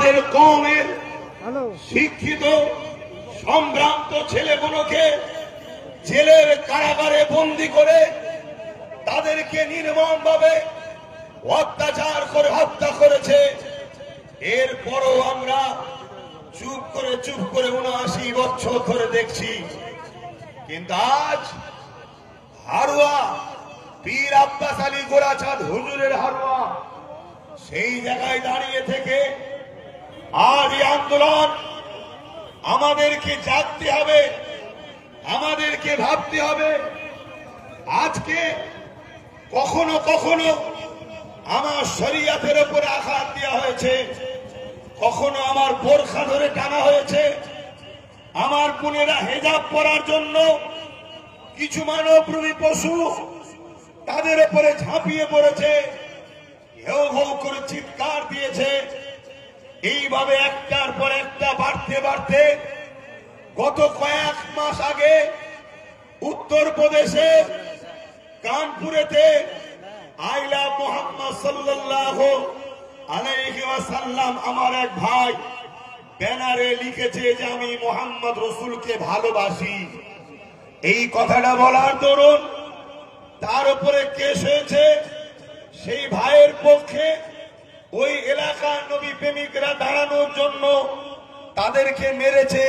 আমাদের কওমের শিক্ষিত সম্ভ্রান্ত ছেলেগুলোকে জেলের কারাগারে বন্দী করে তাদেরকে নির্মমভাবে অত্যাচার করে হত্যা করেছে। এরপরও আমরা চুপ করে ৭৯ বছর ধরে দেখছি। কিন্তু আজ হারুয়া পীর আব্বাস আলী গোরাচাঁদ হুজুরের হারুয়া সেই জায়গায় দাঁড়িয়ে থেকে আজ এই আন্দোলন আমাদেরকে জাগতে হবে, আমাদেরকে ভাবতে হবে। আজকে কখনো কখনো আমার শরীয়তের উপরে আঘাত দেওয়া হয়েছে, কখনো আমার বোরখা ধরে টানা হয়েছে, আমার বোনেরা হেজাব পরার জন্য কিছু মানবরূপী পশু তাদের উপরে ঝাঁপিয়ে পড়েছে, হেউ হেউ করে চিৎকার দিয়েছে। এইভাবে একটার পর একটা বাড়তে বাড়তে গত কয়েক মাস আগে উত্তরপ্রদেশে কানপুরেতে আইলা মুহাম্মদ সাল্লাল্লাহু আলাইহি ওয়াসাল্লাম আমার এক ভাই ব্যানারে লিখেছে যে আমি মুহাম্মদ রাসূলকে ভালোবাসি। এই কথাটা বলার দরুন তার উপরে কেস হয়েছে। সেই ভাইয়ের পক্ষে ওই এলাকার নবী প্রেমিকরা দাঁড়ানোর জন্য তাদেরকে মেরেছে।